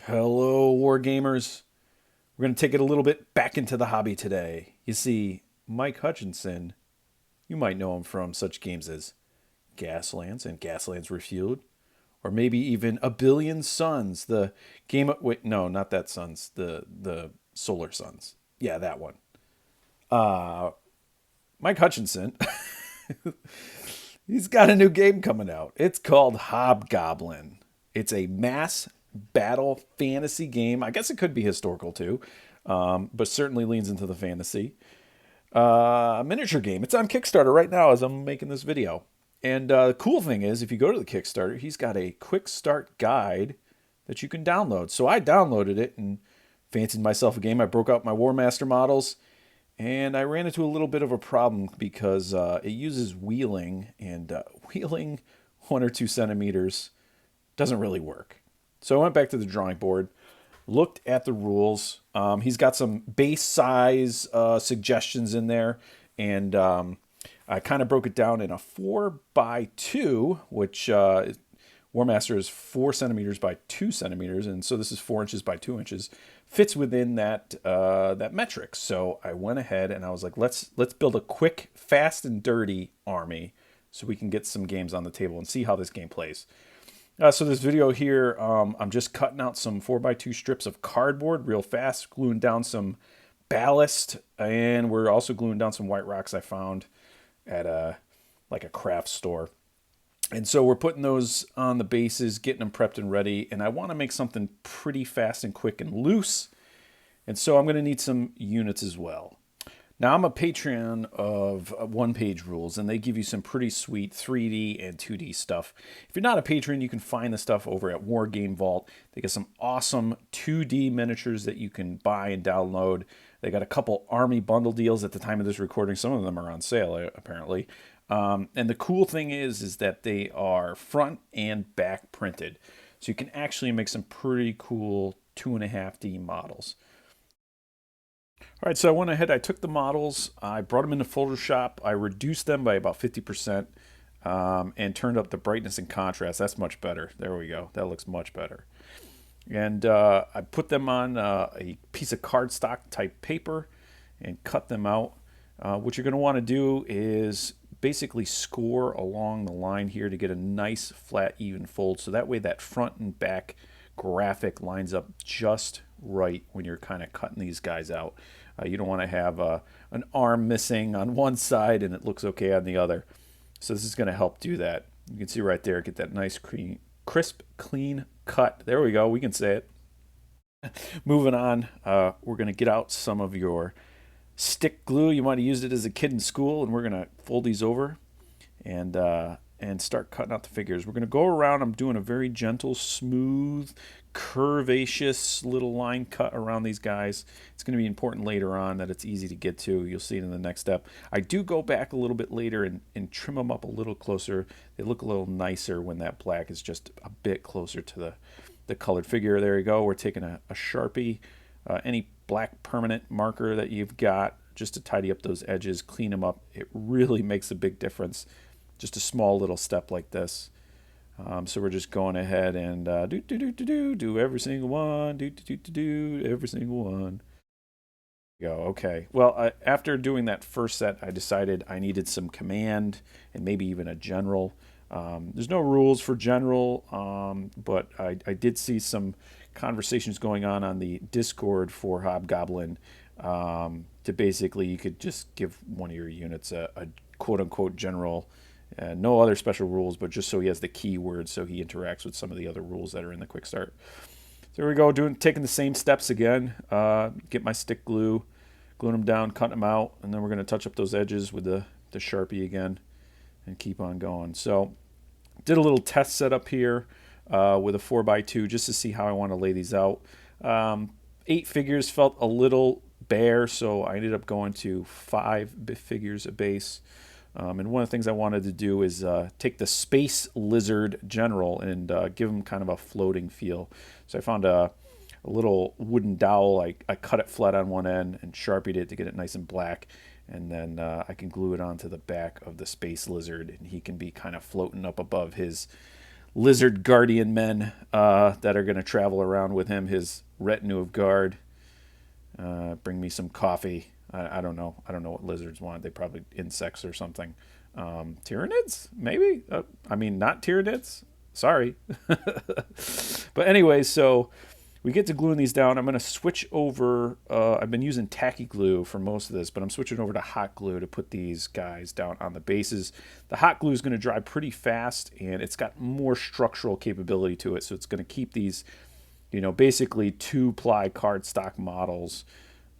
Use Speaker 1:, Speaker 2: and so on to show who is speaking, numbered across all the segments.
Speaker 1: Hello, wargamers. We're going to take it a little bit back into the hobby today. You see, Mike Hutchinson, you might know him from such games as Gaslands and Gaslands Refueled, or maybe even A Billion Suns, the game. Wait, no, not that Suns. The Solar Suns. Yeah, that one. Uh, Mike Hutchinson, he's got a new game coming out. It's called Hobgoblin. It's a mass battle fantasy game. I guess it could be historical too, but certainly leans into the fantasy. Miniature game. It's on Kickstarter right now as I'm making this video. And the cool thing is, if you go to the Kickstarter, he's got a quick start guide that you can download. So I downloaded it and fancied myself a game. I broke out my War Master models, and I ran into a little bit of a problem because it uses wheeling, and wheeling 1 or 2 centimeters doesn't really work. So I went back to the drawing board, looked at the rules. He's got some base size suggestions in there, and I kind of broke it down in a 4x2, which War Master is 4 centimeters by 2 centimeters, and so this is 4 inches by 2 inches. Fits within that metric. So I went ahead and I was like, let's build a quick, fast, and dirty army so we can get some games on the table and see how this game plays. So this video here, I'm just cutting out some 4x2 strips of cardboard real fast, gluing down some ballast, and we're also gluing down some white rocks I found at a craft store. And so we're putting those on the bases, getting them prepped and ready, and I want to make something pretty fast and quick and loose, and so I'm going to need some units as well. Now, I'm a Patreon of One Page Rules, and they give you some pretty sweet 3D and 2D stuff. If you're not a patron, you can find the stuff over at Wargame Vault. They got some awesome 2D miniatures that you can buy and download. They got a couple army bundle deals at the time of this recording. Some of them are on sale, apparently. And the cool thing is that they are front and back printed. So you can actually make some pretty cool 2.5D models. All right, so I went ahead, I took the models, I brought them into Photoshop, I reduced them by about 50%, and turned up the brightness and contrast. That's much better. There we go. That looks much better. And I put them on a piece of cardstock type paper and cut them out. What you're going to want to do is basically score along the line here to get a nice flat even fold, so that way that front and back graphic lines up just right when you're kind of cutting these guys out. You don't want to have an arm missing on one side and it looks okay on the other. So this is going to help do that. You can see right there, get that nice crisp, clean cut. There we go. We can say it. Moving on, we're going to get out some of your stick glue. You might have used it as a kid in school, and we're going to fold these over and start cutting out the figures. We're going to go around. I'm doing a very gentle, smooth, curvaceous little line cut around these guys. It's going to be important later on that it's easy to get to. You'll see it in the next step. I do go back a little bit later and trim them up a little closer. They look a little nicer when that black is just a bit closer to the colored figure. There you go. We're taking a Sharpie, any black permanent marker that you've got, just to tidy up those edges, clean them up. It really makes a big difference. Just a small little step like this. So we're just going ahead and do every single one, do every single one. Go. Okay. Well, after doing that first set, I decided I needed some command and maybe even a general. There's no rules for general, but I did see some conversations going on the Discord for Hobgoblin, to basically you could just give one of your units a quote-unquote general. No other special rules, but just so he has the keywords so he interacts with some of the other rules that are in the quick start. So there we go, taking the same steps again. Get my stick glue, gluing them down, cutting them out, and then we're going to touch up those edges with the Sharpie again and keep on going. So did a little test setup here with a 4x2 just to see how I want to lay these out. 8 figures felt a little bare, so I ended up going to 5 figures a base. And one of the things I wanted to do is take the Space Lizard General and give him kind of a floating feel. So I found a little wooden dowel. I cut it flat on one end and Sharpied it to get it nice and black. And then I can glue it onto the back of the Space Lizard, and he can be kind of floating up above his lizard guardian men that are going to travel around with him, his retinue of guard. Bring me some coffee. I don't know. I don't know what lizards want. They probably insects or something. Tyranids, maybe. I mean, not Tyranids. Sorry. But anyway, so we get to gluing these down. I'm going to switch over. I've been using tacky glue for most of this, but I'm switching over to hot glue to put these guys down on the bases. The hot glue is going to dry pretty fast, and it's got more structural capability to it. So it's going to keep these, basically 2-ply cardstock models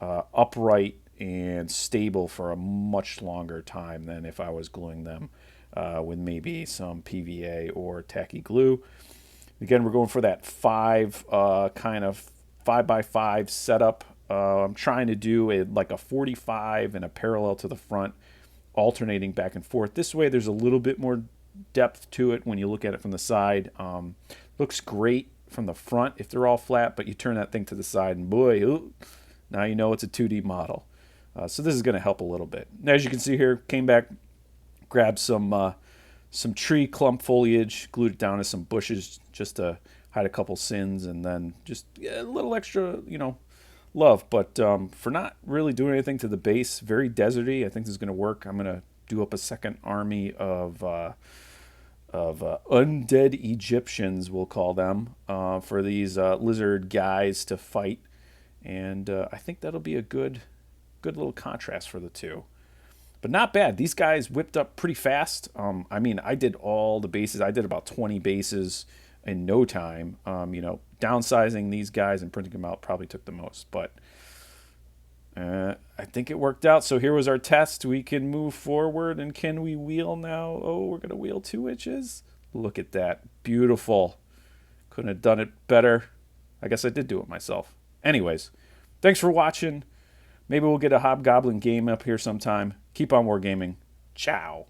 Speaker 1: upright and stable for a much longer time than if I was gluing them with maybe some PVA or tacky glue. Again, we're going for that 5x5 setup. I'm trying to do like a 45 and a parallel to the front, alternating back and forth. This way there's a little bit more depth to it when you look at it from the side. Looks great from the front if they're all flat, but you turn that thing to the side and boy, ooh, now you know it's a 2D model. So this is going to help a little bit. As you can see here, came back, grabbed some tree clump foliage, glued it down to some bushes just to hide a couple sins, and then just a little extra, love. But for not really doing anything to the base, very deserty, I think this is going to work. I'm going to do up a second army of undead Egyptians, we'll call them, for these lizard guys to fight. And I think that'll be a good little contrast for the two. But not bad. These guys whipped up pretty fast. I mean, I did all the bases. I did about 20 bases in no time. Downsizing these guys and printing them out probably took the most. But I think it worked out. So here was our test. We can move forward. And can we wheel now? Oh, we're going to wheel 2 inches. Look at that. Beautiful. Couldn't have done it better. I guess I did do it myself. Anyways, thanks for watching. Maybe we'll get a Hobgoblin game up here sometime. Keep on wargaming. Ciao.